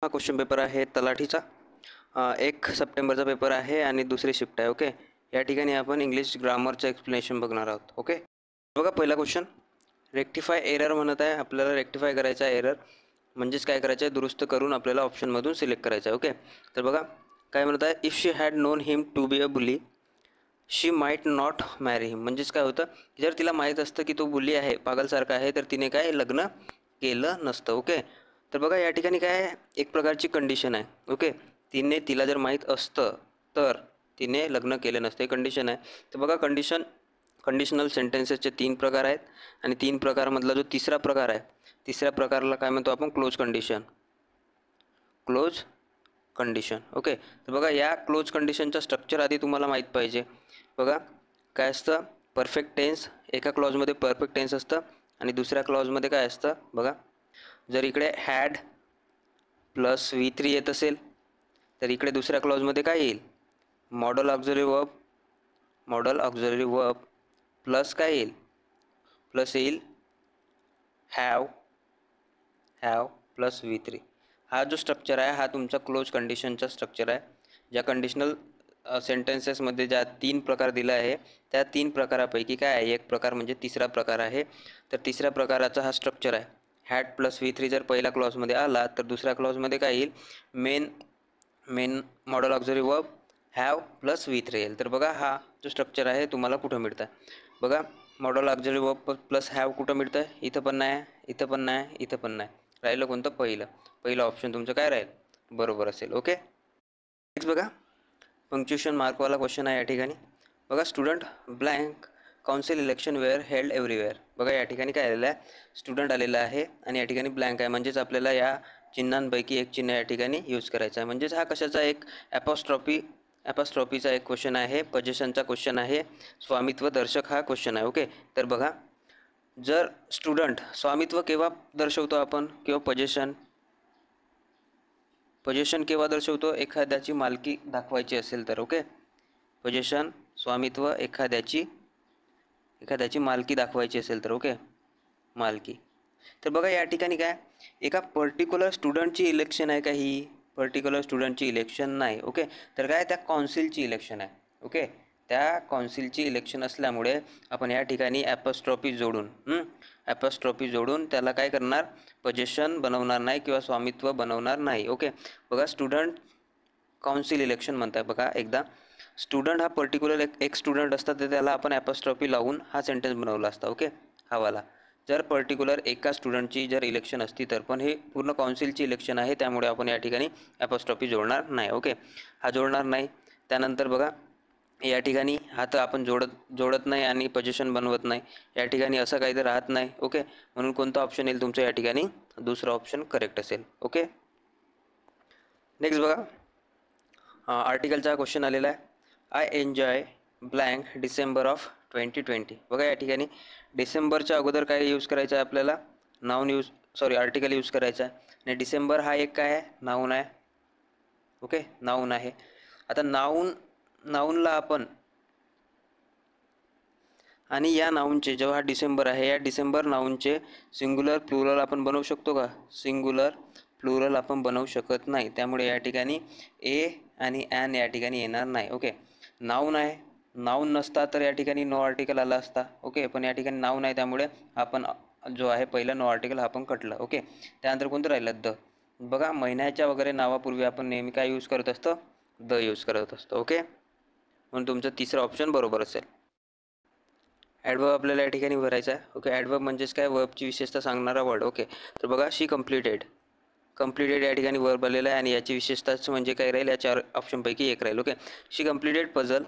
हा question paper आहे तलाठीचा. 1 सप्टेंबरचा paper आहे आणि दुसरी शिफ्ट आहे. ओके, या ठिकाणी आपण इंग्लिश ग्रामरचं एक्सप्लेनेशन बघणार आहोत. ओके, बघा पहिला क्वेश्चन, रेक्टिफाय एरर म्हणत आहे. आपल्याला रेक्टिफाय करायचा आहे एरर, म्हणजेच काय करायचं आहे, दुरुस्त करून आपल्याला ऑप्शनमधून सिलेक्ट करायचं आहे. ओके, तर बघा काय म्हणत आहे, if she had known him to be a bully she might not marry him. म्हणजेच काय होतं, जर तिला माहीत असतं की तो बुली आहे, पागलसारखा आहे, तर तिने काय लग्न केलं नसतं. ओके, तर बघा या ठिकाणी काय आहे, एक प्रकारची कंडिशन आहे. ओके, तिला जर माहीत असतं तर तिने लग्न केलं नसतं, हे कंडिशन आहे. तर बघा कंडिशनल सेंटेन्सेसचे 3 प्रकार आहेत आणि 3 प्रकारमधला जो तिसरा प्रकार आहे, तिसऱ्या प्रकाराला काय म्हणतो आपण, close condition. Close condition. Okay, तर बघा या क्लोज कंडिशनचं स्ट्रक्चर आधी तुम्हाला माहीत पाहिजे. बघा काय असतं, परफेक्ट टेन्स. एका क्लॉजमध्ये परफेक्ट टेन्स असतं आणि दुसऱ्या क्लॉजमध्ये काय असतं, बघा जर इकडे हॅड प्लस V3 येत असेल तर इकडे दुसऱ्या क्लॉजमध्ये काय येईल, मॉडल ऑक्झिलरी वर्ब प्लस काय येईल, प्लस येईल हॅव प्लस V3. हा जो स्ट्रक्चर आहे हा तुमचा क्लोज कंडिशनचा स्ट्रक्चर आहे. ज्या कंडिशनल सेंटेन्सेसमध्ये ज्या 3 प्रकार दिला आहे त्या 3 प्रकारापैकी काय आहे, एक प्रकार म्हणजे तिसरा प्रकार आहे. तर तिसऱ्या प्रकाराचा हा स्ट्रक्चर आहे. हॅड प्लस V3 जर पहिल्या क्लॉजमध्ये आला तर दुसऱ्या क्लॉजमध्ये काय येईल, main modal auxiliary verb have plus V3 येईल. तर बघा हा जो स्ट्रक्चर आहे तुम्हाला कुठं मिळतं, बघा modal auxiliary verb plus have कुठं मिळतं, इथं पण नाही, इथं पण नाही, इथं पण नाही. राहिलं कोणतं, पहिलं ऑप्शन तुमचं काय राहील, बरोबर असेल. ओके, नेक्स्ट बघा पंक्च्युएशन मार्कवाला क्वेश्चन आहे या ठिकाणी. बघा student blank council election were held everywhere. बघा या ठिकाणी काय आलेलं आहे, स्टुडंट आलेलं आहे आणि या ठिकाणी ब्लँक आहे, म्हणजेच आपल्याला या चिन्हांपैकी एक चिन्ह या ठिकाणी यूज करायचं आहे. म्हणजेच हा कशाचा एक ॲपॉस्ट्रॉफीचा एक क्वेश्चन आहे, पोझिशनचा क्वेश्चन आहे, स्वामित्व दर्शक हा क्वेश्चन आहे. ओके, तर बघा जर स्टुडंट स्वामित्व केव्हा दर्शवतो आपण, किंवा पोझिशन केव्हा दर्शवतो, एखाद्याची मालकी दाखवायची असेल तर. ओके, पोझिशन स्वामित्व एखाद्याची मालकी दाखवायची असेल तर. ओके, मालकी. तर बघा या ठिकाणी काय, एका पर्टिक्युलर स्टुडंटची इलेक्शन आहे का, ही पर्टिक्युलर स्टुडंटची इलेक्शन नाही. ओके, तर काय त्या काउन्सिलची इलेक्शन आहे. ओके, त्या काउन्सिलची इलेक्शन असल्यामुळे आपण या ठिकाणी ॲपॉस्ट्रॉफी जोडून त्याला काय करणार, पोझिशन बनवणार नाही किंवा स्वामित्व बनवणार नाही. ओके, बघा स्टुडंट काउन्सिल इलेक्शन म्हणताय. बघा एकदा, स्टुडंट हा पर्टिक्युलर एक स्टुडंट असतात, तर त्याला आपण ॲपॉस्ट्रॉफी लावून हा सेंटेन्स बनवला असता. ओके, हा वाला जर पर्टिक्युलर एका स्टुडंटची जर इलेक्शन असती तर, पण हे पूर्ण काउन्सिलची इलेक्शन आहे त्यामुळे आपण या ठिकाणी ॲपॉस्ट्रॉफी जोडणार नाही. ओके, हा जोडणार नाही. त्यानंतर बघा या ठिकाणी हा तर आपण जोडत नाही आणि पोझिशन बनवत नाही, या ठिकाणी असं काही तर राहत नाही. ओके, म्हणून कोणता ऑप्शन येईल तुमचं या ठिकाणी, दुसरा ऑप्शन करेक्ट असेल. ओके, नेक्स्ट बघा आर्टिकलचा क्वेश्चन आलेला आहे, I enjoy blank December of 2020. बघा या ठिकाणी डिसेंबरच्या अगोदर काय यूज करायचं आहे आपल्याला, आर्टिकल यूज करायचा आहे. आणि डिसेंबर हा एक काय आहे, नाऊन आहे. ओके, नाऊन आहे. आता नाऊनला आपण, आणि या नाऊनचे जेव्हा हा डिसेंबर आहे, या डिसेंबर नाऊनचे सिंग्युलर प्लुरल आपण बनवू शकतो का, सिंग्युलर प्लुरल आपण बनवू शकत नाही. त्यामुळे या ठिकाणी ए आणि ॲन या ठिकाणी येणार नाही. ओके, नाऊन आहे, नाऊन नसता तर या ठिकाणी नो आर्टिकल आला असता. ओके, पण या ठिकाणी नाऊन आहे त्यामुळे आपण जो आहे पहिला नो आर्टिकल हा आपण कटलं. ओके, त्यानंतर कोणतं राहिलं, द. बघा महिन्याच्या वगैरे नावापूर्वी आपण नेहमी काय यूज करत असतो, द यूज करत असतो. ओके, म्हणून तुमचं तिसरं ऑप्शन बरोबर असेल. ॲडवर्ब आपल्याला या ठिकाणी भरायचा आहे. ओके, ॲडवर्ब म्हणजेच काय, वर्बची विशेषता सांगणारा वर्ड. ओके, तर बघा शी कम्प्लिटेड या ठिकाणी वर्ब आलेला आहे आणि याची विशेषताच म्हणजे काय राहील, या 4 ऑप्शनपैकी एक राहील. ओके, शी कम्प्लिटेड पझल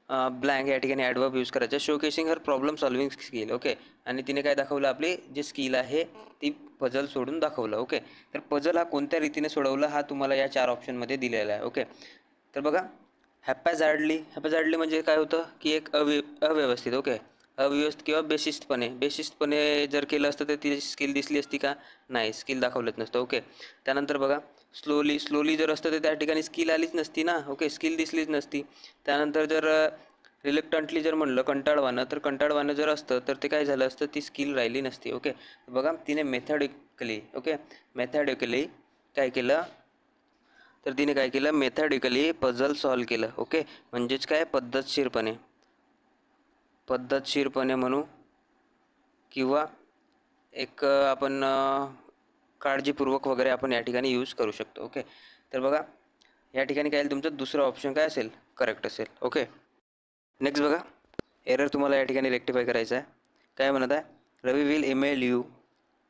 ब्लँक या ठिकाणी ॲडवर्ब यूज करायचं, शोकेसिंग हर प्रॉब्लेम सॉल्विंग स्किल. ओके, आणि तिने काय दाखवलं, आपली जे स्किल आहे ती पझल सोडून दाखवलं. ओके, तर पझल हा कोणत्या रीतीने सोडवला हा तुम्हाला या 4 ऑप्शनमध्ये दिलेला आहे. ओके, तर बघा हॅपॅझार्डली म्हणजे काय होतं की एक अव्यवस्थित. ओके, अव्यवस्थित किंवा बेशिस्तपणे जर केलं असतं तर ती स्किल दिसली असती का, नाही, स्किल दाखवलंच नसतं. ओके, त्यानंतर बघा स्लोली जर असतं तर त्या ठिकाणी स्किल आलीच नसती ना. ओके, स्किल दिसलीच नसती. त्यानंतर जर रिलक्टंटली जर म्हणलं, कंटाळवाणं जर असतं तर ते काय झालं असतं, ती स्किल राहिली नसती. ओके, बघा तिने मेथॉडिकली काय केलं, तर तिने काय केलं, मेथडिकली पझल सॉल्व केलं. ओके, म्हणजेच काय, पद्धतशीरपणे म्हणू, किंवा एक आपण काळजीपूर्वक वगैरे आपण या ठिकाणी यूज करू शकतो. ओके, तर बघा या ठिकाणी काय तुमचं दुसरं ऑप्शन काय असेल, करेक्ट असेल. ओके, नेक्स्ट बघा, एरर तुम्हाला या ठिकाणी रेक्टिफाय करायचं आहे. काय म्हणत आहे, Ravi will email you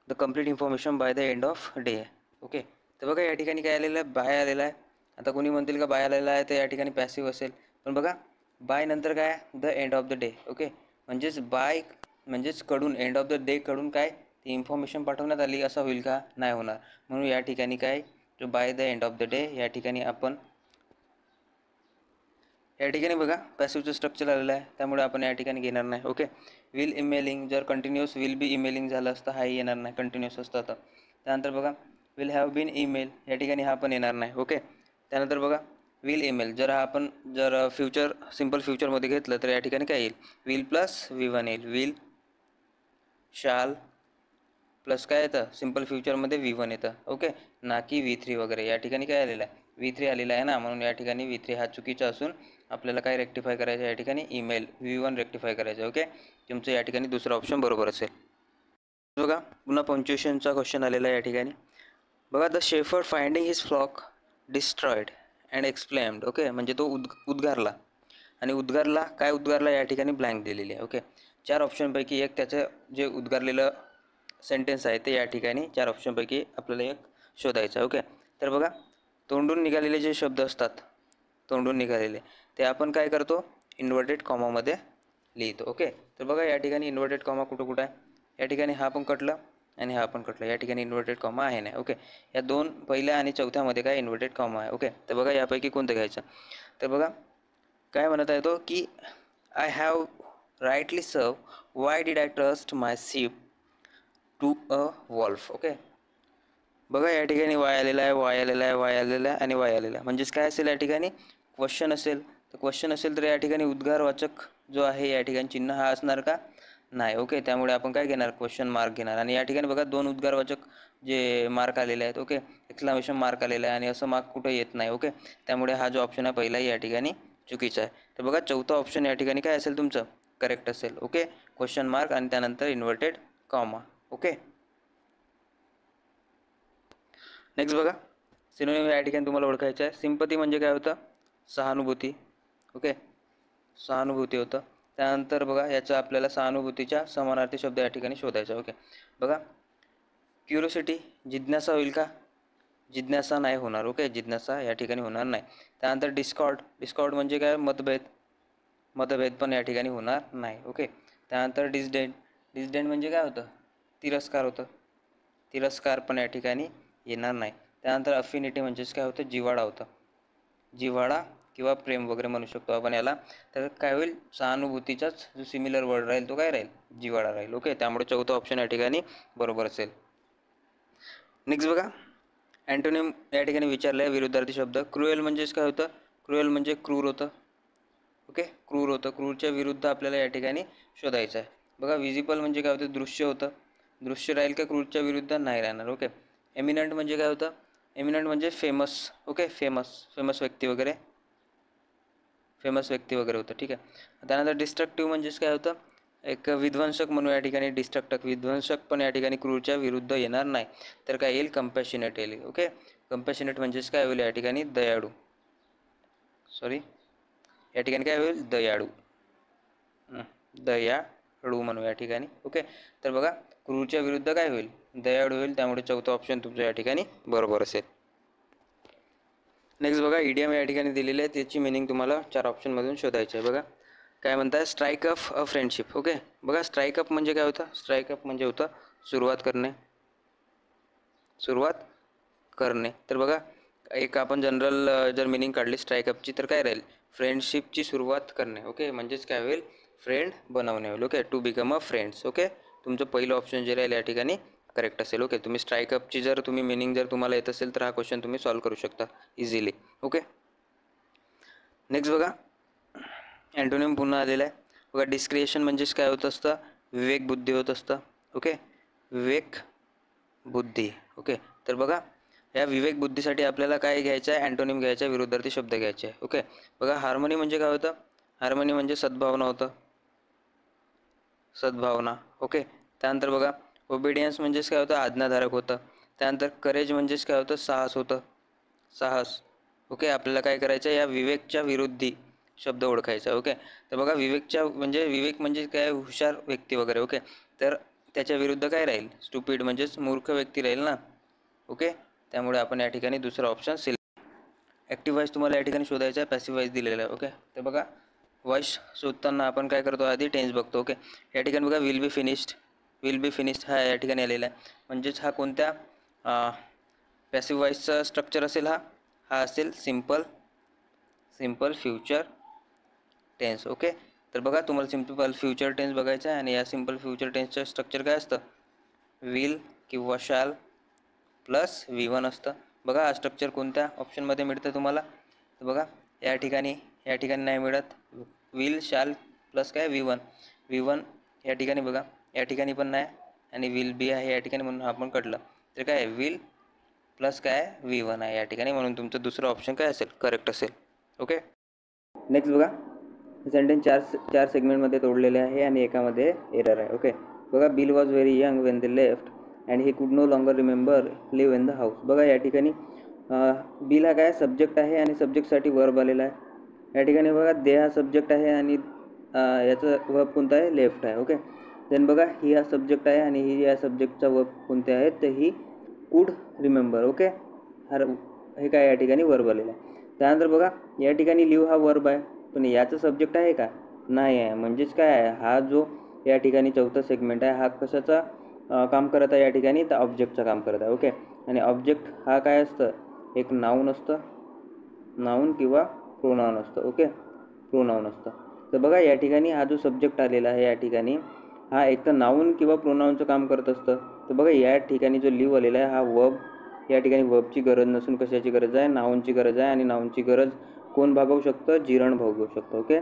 the complete information by the end of day. Okay, तर बघा या ठिकाणी काय आलेलं आहे, बाय आलेला आहे. आता कोणी म्हणतील का बाय आलेला आहे तर या ठिकाणी पॅसिव्ह असेल, पण बघा बाय नंतर काय, the end of the day. Okay, म्हणजेच बाय म्हणजेच कडून, एंड ऑफ द डे कडून काय ती इन्फॉर्मेशन पाठवण्यात आली असं होईल का, नाही होणार. म्हणून या ठिकाणी काय, जो bye the end of the day या ठिकाणी आपण या ठिकाणी बघा पॅसिव्हचं स्ट्रक्चर आलेलं आहे, त्यामुळे आपण या ठिकाणी घेणार नाही. ओके, विल ईमेलिंग जर कंटिन्युअस विल बी ईमेलिंग झालं असतं, हाही येणार नाही, कंटिन्युअस असतं तर. त्यानंतर बघा विल हॅव बीन ईमेल, या ठिकाणी हा पण येणार नाही. ओके, त्यानंतर बघा विल ईमेल जर आपण जर फ्युचर सिम्पल फ्युचरमध्ये घेतलं तर या ठिकाणी काय येईल, विल प्लस V1 येईल, विल शाल प्लस काय येतं, सिम्पल फ्युचरमध्ये V1 येतं. ओके, ना की V3 वगैरे. या ठिकाणी काय आलेलं आहे, V3 आलेला आहे ना, म्हणून या ठिकाणी V3 हा चुकीचा असून आपल्याला काय रेक्टिफाय करायचं, या ठिकाणी ईमेल V1 रेक्टिफाय करायचं. ओके, तुमचं या ठिकाणी दुसरा ऑप्शन बरोबर असेल. बघा पुन्हा पंक्च्युएशनचा क्वेश्चन आलेला आहे या ठिकाणी. बघा the shepherd finding his flock destroyed and exclaimed. Okay, म्हणजे तो उद्गारला, आणि उद्गारला काय, उद्गारला या ठिकाणी ब्लँक दिलेली आहे. ओके, 4 ऑप्शनपैकी एक त्याचं जे उद्गारलेलं सेंटेन्स आहे ते या ठिकाणी 4 ऑप्शनपैकी आपल्याला एक शोधायचं आहे. ओके, तर बघा तोंडून निघालेले जे शब्द असतात, तोंडून निघालेले ते आपण काय करतो, इन्व्हर्टेड कॉमामध्ये लिहितो. ओके, तर बघा या ठिकाणी इन्व्हर्टेड कॉमा कुठं आहे, या ठिकाणी हा पण कटलं आणि हा पण कटलं, या ठिकाणी इन्व्हर्टेड कॉमा आहे नाही. ओके, या दोन पहिल्या आणि चौथ्यामध्ये काय इन्व्हर्टेड कॉमा आहे. ओके, तर बघा यापैकी कोणतं घ्यायचं, तर बघा काय म्हणत आहे तो की I have rightly serve, why did I trust my ship to a wolf. Okay, बघा या ठिकाणी वाय आलेला आहे, वाय आलेला आहे, वाय आलेला आहे आणि वाय आलेला आहे, म्हणजेच काय असेल या ठिकाणी क्वेश्चन असेल. तर क्वेश्चन असेल तर या ठिकाणी उद्गारवाचक जो आहे या ठिकाणी चिन्ह हा असणार का, नाही. ओके, त्यामुळे आपण काय घेणार, क्वेश्चन मार्क घेणार. आणि या ठिकाणी बघा 2 उद्गारवाचक जे मार्क आलेले आहेत. ओके, एक्सक्लामेशन मार्क आलेला आहे आणि असं मार्क कुठं येत नाही. ओके, त्यामुळे हा जो ऑप्शन आहे पहिलाही या ठिकाणी चुकीचा आहे. तर बघा चौथा ऑप्शन या ठिकाणी काय असेल तुमचं, करेक्ट असेल. ओके, क्वेश्चन मार्क आणि त्यानंतर इन्व्हर्टेड कॉमा. ओके, नेक्स्ट बघा सिनोनिम या ठिकाणी तुम्हाला ओळखायचं आहे. सिंपती म्हणजे काय होतं, सहानुभूती. ओके, सहानुभूती होतं. त्यानंतर बघा याचं आपल्याला सहानुभूतीच्या समानार्थी शब्द या ठिकाणी शोधायचा. ओके, बघा क्युरिओसिटी, जिज्ञासा होईल का, जिज्ञासा नाही होणार. ओके, जिज्ञासा या ठिकाणी होणार नाही. त्यानंतर डिस्कॉर्ड, डिस्कॉर्ड म्हणजे काय, मतभेद, मतभेद पण या ठिकाणी होणार नाही. ओके, त्यानंतर डिसडेन, डिसडेन म्हणजे काय होतं, तिरस्कार होतं, तिरस्कार पण या ठिकाणी येणार नाही. त्यानंतर अफिनिटी म्हणजेच काय होतं, जिव्हाळा होतं, जिव्हाळा किंवा प्रेम वगैरे म्हणू शकतो आपण याला. तर काय होईल, सहानुभूतीचाच जो सिमिलर वर्ड राहील तो काय राहील, जिव्हाळा राहील. ओके, त्यामुळे चौथा ऑप्शन या ठिकाणी बरोबर असेल. नेक्स्ट बघा अँटोनिम या ठिकाणी विचारलं आहे, विरुद्धार्थी शब्द. क्रुएल म्हणजेच काय होतं, क्रुएल म्हणजे क्रूर होतं. ओके, क्रूर होतं, क्रूरच्या विरुद्ध आपल्याला या ठिकाणी शोधायचं आहे. बघा विजिबल म्हणजे काय होतं, दृश्य होतं, दृश्य राहील का क्रूरच्या विरुद्ध, नाही राहणार. ओके, एमिनंट म्हणजे काय होतं, एमिनंट म्हणजे फेमस. ओके, फेमस व्यक्ती वगैरे, फेमस व्यक्ती वगैरे होतं. ठीक आहे, त्यानंतर डिस्ट्रक्टिव्ह म्हणजेच काय होतं, एक विध्वंसक म्हणून या ठिकाणी डिस्ट्रक्टक, विध्वंसक पण या ठिकाणी क्रूरच्या विरुद्ध येणार नाही. तर काय येईल, कंपॅशनेट येईल. ओके, कंपॅशनेट म्हणजेच काय होईल या ठिकाणी, दयाळू, सॉरी या ठिकाणी काय होईल, दयाळू, दयाळू म्हणू या ठिकाणी. ओके, तर बघा क्रूरच्या विरुद्ध काय होईल, दयाळू होईल, त्यामुळे चौथा ऑप्शन तुमचं या ठिकाणी बरोबर असेल. नेक्स्ट बघा इडियम या ठिकाणी दिलेले आहे, त्याची मिनिंग तुम्हाला 4 ऑप्शनमधून शोधायची आहे. बघा काय म्हणतात, strike up a friendship. Okay, बघा स्ट्राईक अप म्हणजे काय होतं, स्ट्राईक अप म्हणजे होतं सुरुवात करणे, सुरुवात करणे. तर बघा एक आपण जनरल जर मिनिंग काढली स्ट्राईक अपची तर काय राहील, फ्रेंडशिपची सुरुवात करणे. ओके, म्हणजेच काय होईल, फ्रेंड बनवणे होईल. Okay, to become a friends. Okay, तुमचं पहिलं ऑप्शन जे राहील या ठिकाणी करेक्ट असेल. ओके, तुम्ही स्ट्राईक अपची जर तुम्ही मिनिंग जर तुम्हाला येत असेल तर हा क्वेश्चन तुम्ही सॉल्व करू शकता इझिली. ओके, नेक्स्ट बघा अँटोनिम पुन्हा आलेला आहे. बघा डिस्क्रिएशन म्हणजेच काय होत असतं, विवेक बुद्धी होत असतं. ओके, विवेक बुद्धी. ओके, तर बघा या विवेक बुद्धीसाठी आपल्याला काय घ्यायचं आहे, अँटोनिम घ्यायचा आहे, विरुद्धार्थी शब्द घ्यायचे आहे. ओके, बघा हार्मनी म्हणजे काय होतं, हार्मनी म्हणजे सद्भावना होतं, सद्भावना. ओके, त्यानंतर बघा ओबिडियन्स म्हणजेच काय होतं, आज्ञाधारक होतं. त्यानंतर करेज म्हणजेच काय होतं, साहस होतं, साहस. ओके, आपल्याला काय करायचं, या विवेकच्या विरुद्धी शब्द ओळखायचा. ओके, तर बघा विवेकच्या म्हणजे विवेक म्हणजे काय, हुशार व्यक्ती वगैरे. ओके, तर त्याच्या विरुद्ध काय राहील, स्टुपिड म्हणजेच मूर्ख व्यक्ती राहील ना. ओके, त्यामुळे आपण या ठिकाणी दुसरा ऑप्शन सिलेक्ट. ॲक्टिव्ह वॉइस तुम्हाला या ठिकाणी शोधायचा आहे, पॅसिव्ह वॉइस दिलेला आहे. ओके, तर बघा वॉइस शोधताना आपण काय करतो, आधी टेन्स बघतो. ओके, या ठिकाणी बघा will be finished, will be finished हा या ठिकाणी आलेला आहे. म्हणजेच हा कोणत्या पॅसिव्ह वॉइसचा स्ट्रक्चर असेल, हा असेल सिम्पल फ्युचर टेन्स. ओके, तर बघा तुम्हाला सिम्पल फ्युचर टेन्स बघायचं आहे, आणि या सिम्पल फ्युचर टेन्सचं स्ट्रक्चर काय असतं, विल किंवा शॅल प्लस V1 असतं. बघा हा स्ट्रक्चर कोणत्या ऑप्शनमध्ये मिळतं तुम्हाला, तर बघा या ठिकाणी नाही मिळत. विल शॅल प्लस काय V1 या ठिकाणी बघा, या ठिकाणी पण नाही, आणि विल बी आहे या ठिकाणी, म्हणून आपण कटलं. तर काय विल प्लस काय V1 आहे या ठिकाणी, म्हणून तुमचं दुसरं ऑप्शन काय असेल, करेक्ट असेल. ओके, नेक्स्ट बघा सेंटेन्स चार सेगमेंटमध्ये तोडलेले आहे, आणि एकामध्ये एरर आहे. ओके, बघा Bill was very young when they left and he could no longer remember live in the house. बघा या ठिकाणी बिल हा काय सब्जेक्ट आहे, आणि सब्जेक्टसाठी वर्ब आलेला आहे. या ठिकाणी बघा दे हा सब्जेक्ट आहे, आणि याचं वर्ब कोणता आहे, लेफ्ट आहे. ओके, देन बघा ही हा सब्जेक्ट आहे, आणि ही या सब्जेक्टचा वर्ब कोणते आहेत, तर ही कुड रिमेंबर. ओके, हे काय या ठिकाणी वर्ब आलेला आहे. त्यानंतर बघा या ठिकाणी लिव्ह हा वर्ब आहे, पण याचं सब्जेक्ट आहे का, नाही आहे. म्हणजेच काय आहे, हा जो या ठिकाणी चौथा सेगमेंट आहे, हा कशाचा काम करत आहे या ठिकाणी, तर ऑब्जेक्टचं काम करत आहे. ओके, आणि ऑब्जेक्ट हा काय असतं, एक नाऊन असतं, नाऊन किंवा प्रोनाऊन असतं. ओके, प्रोनाऊन असतं. तर बघा या ठिकाणी हा जो सब्जेक्ट आलेला आहे या ठिकाणी, हा एक तर नाऊन किंवा प्रोनाऊनचं काम करत असतं. तर बघा या ठिकाणी जो लिव्ह आलेला आहे, हा वर्ब, या ठिकाणी वर्बची गरज नसून कशाची गरज आहे, नाऊनची गरज आहे, आणि नाऊनची गरज कोण भागवू शकतं, जिरण भागवू शकतं. ओके,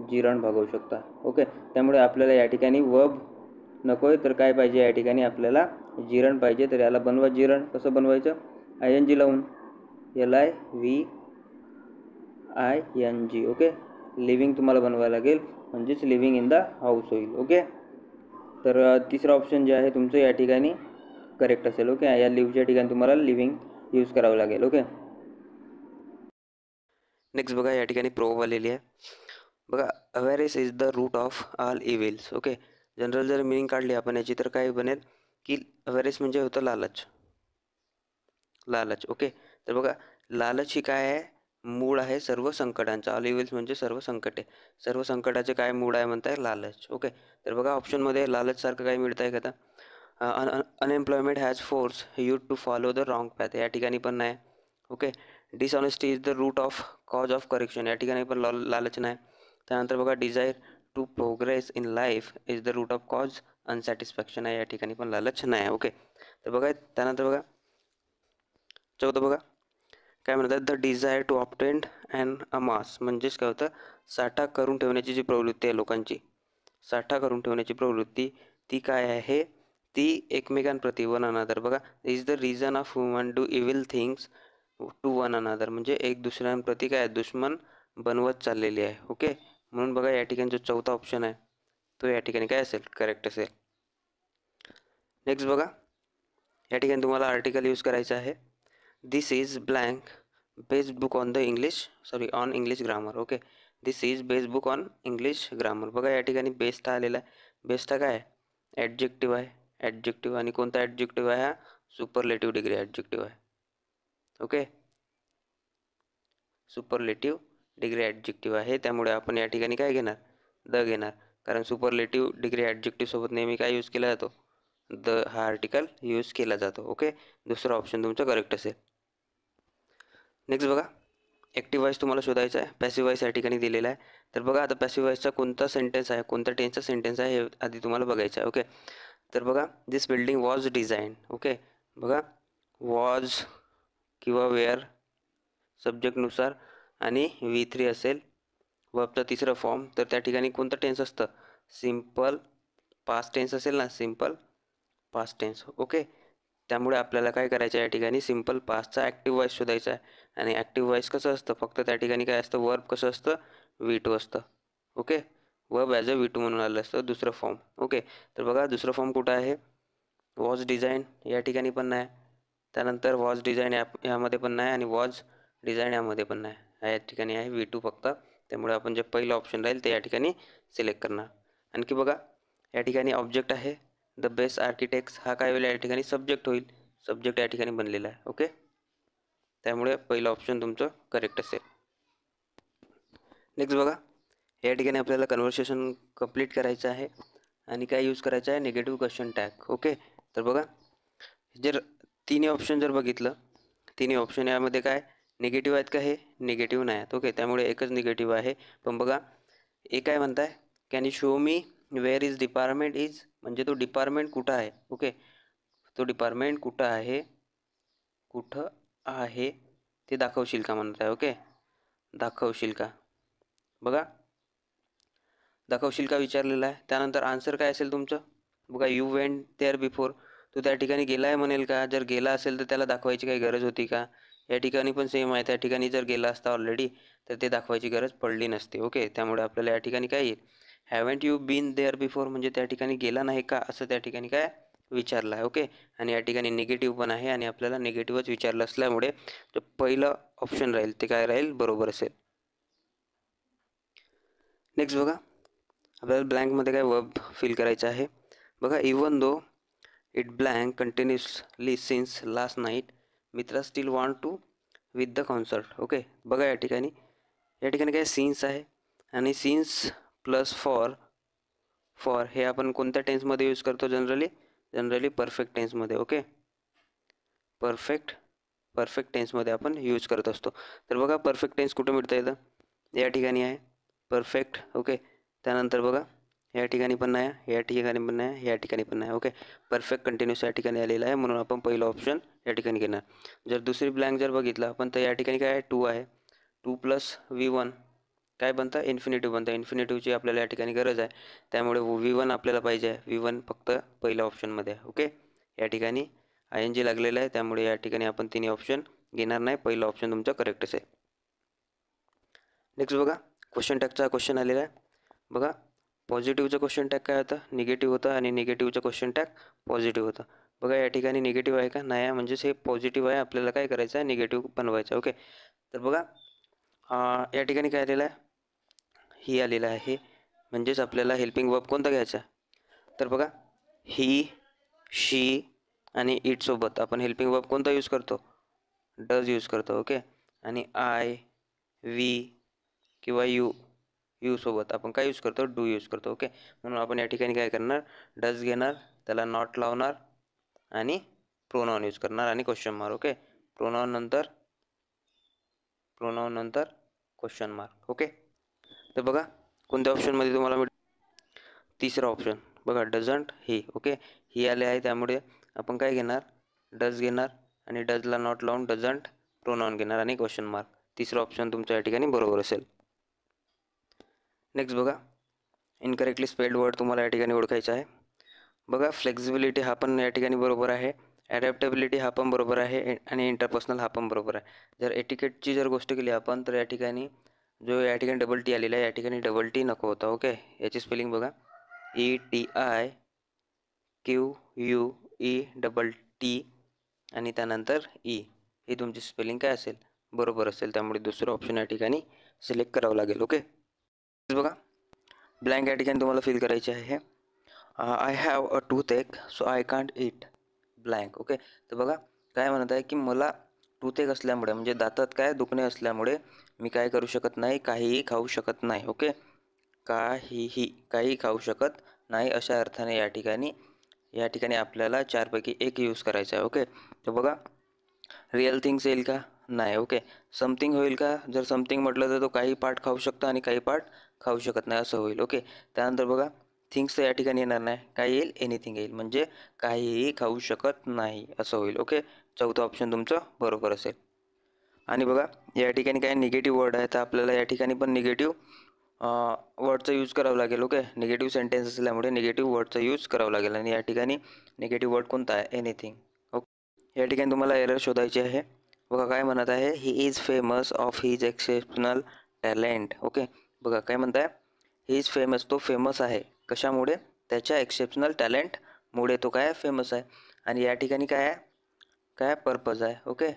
जिरण भागवू शकता. ओके, त्यामुळे आपल्याला या ठिकाणी वर्ब नको आहे, तर काय पाहिजे, या ठिकाणी आपल्याला जिरण पाहिजे. तर याला बनवा जिरण. कसं बनवायचं, ING लावून, LIVING. ओके, लिव्हिंग तुम्हाला बनवायला लागेल, म्हणजेच लिव्हिंग इन द हाऊस होईल. ओके, तर तिसरा ऑप्शन जे आहे तुमचं या ठिकाणी करेक्ट असेल. ओके, या लिव्हच्या ठिकाणी तुम्हाला लिव्हिंग यूज करावं लागेल. ओके, नेक्स्ट बघा या ठिकाणी प्रोव्ह आलेली आहे. बघा awareness is the root of all evils. Okay, general जर मिनिंग काढली आपण याची, तर काय बनेल की अवेअरनेस म्हणजे होतं लालच, लालच. ओके, तर बघा लालच ही काय आहे, मूळ आहे सर्व संकटांचा. ऑल इव्हिल्स म्हणजे सर्व संकटे, सर्व संकटाचे काय मूळ आहे म्हणताय, लालच. ओके, तर बघा ऑप्शनमध्ये लालच सारखं काय मिळतं आहे का, unemployment has force you to follow the wrong path, या ठिकाणी पण नाही. Okay, dishonesty is the root of cause of correction, या ठिकाणी पण लालच नाही. त्यानंतर बघा desire to progress in life is the root of cause unsatisfaction आहे, या ठिकाणी पण लालच नाही. ओके, तर बघा त्यानंतर बघा चौथं बघा काय म्हणतात, the desire to obtain and amass, म्हणजेच काय होतं, साठा करून ठेवण्याची जी प्रवृत्ती आहे लोकांची, साठा करून ठेवण्याची प्रवृत्ती, ती काय आहे, ती एकमेकांप्रती वन अनादर. बघा is the reason of human do evil things to one another, म्हणजे एक दुसऱ्यांप्रती काय दुश्मन बनवत चाललेली आहे. ओके, म्हणून बघा या ठिकाणी जो चौथा ऑप्शन आहे तो या ठिकाणी काय असेल, करेक्ट असेल. नेक्स्ट बघा या ठिकाणी तुम्हाला आर्टिकल यूज करायचं आहे. This is blank based book on the on English grammar. Okay, this is based book on English grammar. बघा या ठिकाणी बेस्ट आलेला आहे. बेस्ट हा काय ॲडजेक्टिव्ह आहे, ॲडजेक्टिव्ह, आणि कोणता ॲडजेक्टिव्ह आहे, हा सुपरलेटिव्ह डिग्री ॲडजेक्टिव्ह आहे. ओके, सुपरलेटिव्ह डिग्री ॲडजेक्टिव्ह आहे, त्यामुळे आपण या ठिकाणी काय घेणार, द घेणार, कारण सुपरलेटिव्ह डिग्री ॲडजेक्टिव्हसोबत नेहमी काय यूज केला जातो, द हा आर्टिकल यूज केला जातो. ओके, दुसरा ऑप्शन तुमचं करेक्ट असेल. नेक्स्ट बघा ॲक्टिव्ह वॉइस तुम्हाला शोधायचा आहे, पॅसिव्ह वॉइस या ठिकाणी दिलेला आहे. तर बघा आता पॅसिव्ह वॉइसचा कोणता सेंटेन्स आहे, कोणत्या टेन्सचा सेंटेन्स आहे, हे आधी तुम्हाला बघायचं आहे. ओके, तर बघा दिस बिल्डिंग वॉज डिझाईन. ओके, बघा वॉज किंवा वेअर सब्जेक्टनुसार, आणि V3 असेल वर्बचा तिसरा फॉर्म, तर त्या ठिकाणी कोणतं टेन्स असतं, सिम्पल पास्ट टेन्स असेल ना, सिम्पल पास्ट टेन्स. ओके, त्यामुळे आपल्याला काय करायचं आहे या ठिकाणी सिम्पल पास्टचा ॲक्टिव्ह वॉइस शोधायचा आहे. आणि ॲक्टिव्ह वॉइस कसं असतं, फक्त त्या ठिकाणी काय असतं, वर्ब कसं असतं, V2 असतं. Okay, verb as a V2 म्हणून आलं असतं दुसरं फॉर्म. ओके, तर बघा दुसरं फॉर्म कुठं आहे, वॉज डिझाईन या ठिकाणी पण नाही, त्यानंतर वॉज डिझाईन यामध्ये पण नाही, आणि वॉज डिझाईन यामध्ये पण नाही. या ठिकाणी आहे V2 फक्त. त्यामुळे आपण जे पहिलं ऑप्शन राहील ते या ठिकाणी सिलेक्ट करणार. आणखी बघा या ठिकाणी ऑब्जेक्ट आहे द बेस्ट आर्किटेक्ट्स, हा काय होईल या ठिकाणी सब्जेक्ट होईल. सब्जेक्ट या ठिकाणी बनलेला आहे. ओके, त्यामुळे पहिलं ऑप्शन तुमचं करेक्ट असेल. नेक्स्ट बघा या ठिकाणी आपल्याला कन्व्हर्सेशन कंप्लीट करायचं आहे आणि काय यूज करायचं आहे, निगेटिव्ह क्वेश्चन टॅग. ओके, तर बघा जर तिन्ही ऑप्शन जर बघितलं, तिन्ही ऑप्शन यामध्ये काय निगेटिव्ह आहेत का, हे निगेटिव्ह नाही आहेत. ओके, त्यामुळे एकच निगेटिव्ह आहे. पण बघा एक काय म्हणताय, can you show me where is department is, म्हणजे तो डिपार्टमेंट कुठं आहे. ओके, तो डिपार्टमेंट कुठं आहे, कुठं आहे ते दाखवशील का म्हणत आहे. ओके, दाखवशील का, बघा दाखवशील का विचारलेलं आहे. त्यानंतर आन्सर काय असेल तुमचं, बघा यू वेंट देअर बिफोर, तो त्या ठिकाणी गेला आहे म्हणेल का, जर गेला असेल तर त्याला दाखवायची काही गरज होती का. या ठिकाणी पण सेम आहे, त्या ठिकाणी जर गेला असता ऑलरेडी तर ते दाखवायची गरज पडली नसते. ओके, त्यामुळे आपल्याला या ठिकाणी काय येईल, haven't you been there before, म्हणजे त्या ठिकाणी गेला नाही का असं त्या ठिकाणी काय विचारलं आहे. ओके, आणि या ठिकाणी निगेटिव्ह पण आहे आणि आपल्याला निगेटिव्हच विचारलं असल्यामुळे जो पहिलं ऑप्शन राहील ते काय राहील, बरोबर असेल. नेक्स्ट बघा आपल्याला ब्लँकमध्ये काय वर्ब फिल करायचं आहे. बघा even though it blank continuously since last night, मित्रा still want to with the concert. Okay, बघा या ठिकाणी काय सीन्स आहे, आणि सीन्स प्लस फॉर हे आपण कोणत्या टेन्समध्ये यूज करतो, जनरली परफेक्ट टेन्समध्ये. ओके, परफेक्ट टेन्समध्ये आपण यूज करत असतो. तर बघा परफेक्ट टेन्स कुठं मिळतं येतं, या ठिकाणी आहे परफेक्ट. ओके, त्यानंतर बघा या ठिकाणी पण नाही, या ठिकाणी पण नाही, या ठिकाणी पण नाही. ओके, परफेक्ट कंटिन्यूस या ठिकाणी आलेला आहे, म्हणून आपण पहिलं ऑप्शन या ठिकाणी घेणार. जर दुसरी ब्लँक जर बघितलं आपण तर या ठिकाणी काय आहे, 2 आहे, 2 + V1 काय बनतं, इन्फिनिटिव्ह बनतं. इन्फिनिटिव्हची आपल्याला या ठिकाणी गरज आहे, त्यामुळे V1 आपल्याला पाहिजे आहे. V1 फक्त पहिल्या ऑप्शनमध्ये आहे. ओके, या ठिकाणी ING लागलेलं आहे, त्यामुळे या ठिकाणी आपण तिन्ही ऑप्शन घेणार नाही, पहिलं ऑप्शन तुमचं करेक्ट असेल. नेक्स्ट बघा क्वेश्चन टॅगचा क्वेश्चन आलेला आहे. बघा पॉझिटिव्हचं क्वेश्चन टॅग काय होतं, निगेटिव्ह होतं, आणि निगेटिव्हचं क्वेश्चन टॅग पॉझिटिव्ह होतं. बघा या ठिकाणी निगेटिव्ह आहे का, नाही आहे, म्हणजेच हे पॉझिटिव्ह आहे, आपल्याला काय करायचं आहे, निगेटिव्ह बनवायचं. ओके, तर बघा या ठिकाणी काय आलेलं आहे, ही आलेलं आहे, म्हणजेच आपल्याला हेल्पिंग वर्ब कोणता घ्यायचा. तर बघा ही, शी आणि इट सोबत आपण हेल्पिंग वर्ब कोणता यूज करतो, डज यूज करतो. ओके, आणि आय, वी किंवा यू सोबत आपण काय यूज करतो, डू यूज करतो. ओके, म्हणून आपण या ठिकाणी काय करणार, डज घेणार, त्याला नॉट लावणार आणि प्रोनाउन यूज करणार आणि क्वेश्चन मार्क. ओके, प्रोनाउन नंतर क्वेश्चन मार्क. ओके, तर बघा कोणत्या ऑप्शनमध्ये तुम्हाला मिळेल, तिसरा ऑप्शन बघा डझंट ही. ओके, ही आले आहे, त्यामुळे आपण काय घेणार, डज घेणार आणि डजला नॉट लावून डझंट प्रोनाउन घेणार आणि क्वेश्चन मार्क. तिसरं ऑप्शन तुमच्या या ठिकाणी बरोबर असेल. नेक्स्ट बघा इनकरेक्टली स्पेल्ड वर्ड तुम्हाला या ठिकाणी ओळखायचा आहे. बघा फ्लेक्झिबिलिटी हा पण या ठिकाणी बरोबर आहे, ॲडॅप्टेबिलिटी हा पण बरोबर आहे, आणि इंटरपर्सनल हा पण बरोबर आहे. जर एटिकेटची जर गोष्ट केली आपण तर या ठिकाणी जो या ठिकाणी डबल टी आलेला आहे, या ठिकाणी डबल टी नको होता. ओके, याची स्पेलिंग बघा ETIQUET आणि त्यानंतर ही तुमची स्पेलिंग काय असेल, बरोबर असेल, त्यामुळे दुसरं ऑप्शन या ठिकाणी सिलेक्ट करावं लागेल. ओके, बघा ब्लँक या ठिकाणी तुम्हाला फिल करायचे आहे. I have a toothache so I can't eat blank. Okay, तर बघा काय म्हणत आहे की मला टूथएक असल्यामुळे, म्हणजे दातात काय दुखणे असल्यामुळे मी काय करू शकत नाही, काहीही खाऊ शकत नाही. ओके, काही खाऊ शकत नाही अशा अर्थाने या ठिकाणी आपल्याला 4 पैकी एक यूज करायचा आहे. ओके, तर बघा रिअल थिंग्स येईल का, नाही. ओके, समथिंग होईल का, जर समथिंग म्हटलं तर तो काही पार्ट खाऊ शकतो आणि काही पार्ट खाऊ शकत नाही असं होईल. ओके, त्यानंतर बघा थिंग्स तर या ठिकाणी येणार नाही, काय येईल, एनिथिंग येईल, म्हणजे काहीही खाऊ शकत नाही असं होईल. ओके, चौथं ऑप्शन तुमचं बरोबर असेल. आणि बघा या ठिकाणी काय निगेटिव्ह वर्ड आहे, तर आपल्याला या ठिकाणी पण निगेटिव्ह वर्डचा यूज करावं लागेल. ओके, निगेटिव्ह सेंटेन्स असल्यामुळे निगेटिव्ह वर्डचा यूज करावं लागेल, आणि या ठिकाणी निगेटिव्ह वर्ड कोणता आहे, एनिथिंग. या ठिकाणी तुम्हाला एरर शोधायची आहे. बघा काय म्हणत आहे, he is famous of his exceptional talent. Okay, बघा काय म्हणत आहे, ही इज फेमस, तो फेमस आहे कशामुळे, त्याच्या एक्सेप्शनल टॅलेंटमुळे तो काय फेमस आहे. आणि या ठिकाणी काय आहे, काय पर्पज आहे. ओके,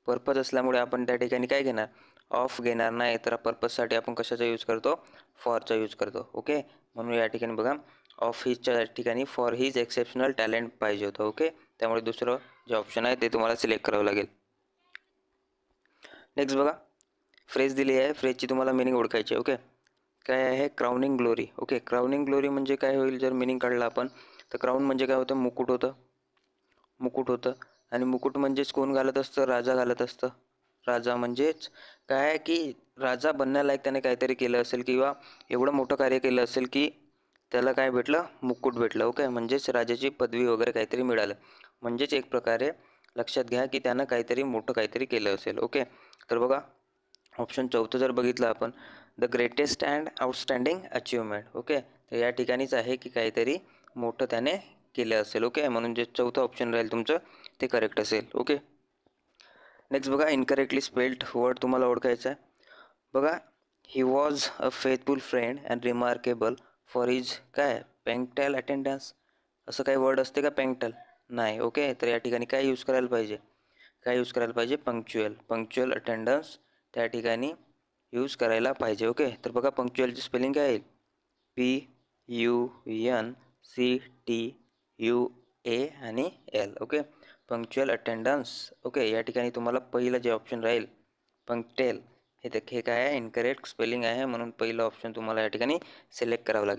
पर्पज असल्यामुळे आपण त्या ठिकाणी काय घेणार, ऑफ घेणार नाही, तर पर्पजसाठी आपण कशाचा यूज करतो, फॉरचा यूज करतो. ओके, म्हणून या ठिकाणी बघा ऑफ हिजच्या ठिकाणी फॉर हिज एक्सेप्शनल टॅलेंट पाहिजे होतं. ओके, त्यामुळे दुसरं जे ऑप्शन आहे ते तुम्हाला सिलेक्ट करावं लागेल. नेक्स्ट बघा, फ्रेज दिली आहे, फ्रेजची तुम्हाला मिनिंग ओळखायची आहे. ओके, काय आहे, crowning glory. Okay, crowning glory म्हणजे काय होईल, जर मिनिंग काढला आपण तर क्राउन म्हणजे काय होतं, मुकुट होतं, मुकुट होतं. आणि मुकुट म्हणजेच कोण घालत असतं, राजा घालत असतं. राजा म्हणजेच काय आहे की राजा बनण्यालायक त्याने काहीतरी केलं असेल किंवा एवढं मोठं कार्य केलं असेल की त्याला काय भेटलं, मुकुट भेटलं. ओके, म्हणजेच राजाची पदवी वगैरे काहीतरी मिळालं. म्हणजेच एक प्रकारे लक्षात घ्या की त्यानं काहीतरी मोठं काहीतरी केलं असेल. ओके, तर बघा ऑप्शन चौथं जर बघितलं आपण, the greatest and outstanding achievement. Okay, तर या ठिकाणीच आहे की काहीतरी मोठं त्याने केलं असेल. ओके, म्हणून जे चौथं ऑप्शन राहील तुमचं ते करेक्ट असेल. ओके, नेक्स्ट बघा, इनकरेक्टली स्पेल्ड वर्ड तुम्हाला ओळखायचा आहे. बघा, he was a faithful friend and remarkable for his काय पंक्च्युअल अटेंडन्स. असं काही वर्ड असते का पंक्च्युअल, नाही. ओके, तर या ठिकाणी काय यूज करायला पाहिजे, काय यूज करायला पाहिजे, पंक्च्युअल अटेंडन्स त्या ठिकाणी यूज करायला पाहिजे. ओके, तर बघा पंक्च्युअलची स्पेलिंग काय येईल, PUNCTUA आणि L. Okay, punctual attendance. Okay, या ठिकाणी तुम्हाला पहिलं जे ऑप्शन राहील पंक्टेल हे काय आहे, इनकरेक्ट स्पेलिंग आहे, म्हणून पहिलं ऑप्शन तुम्हाला या ठिकाणी सिलेक्ट करावं लागेल.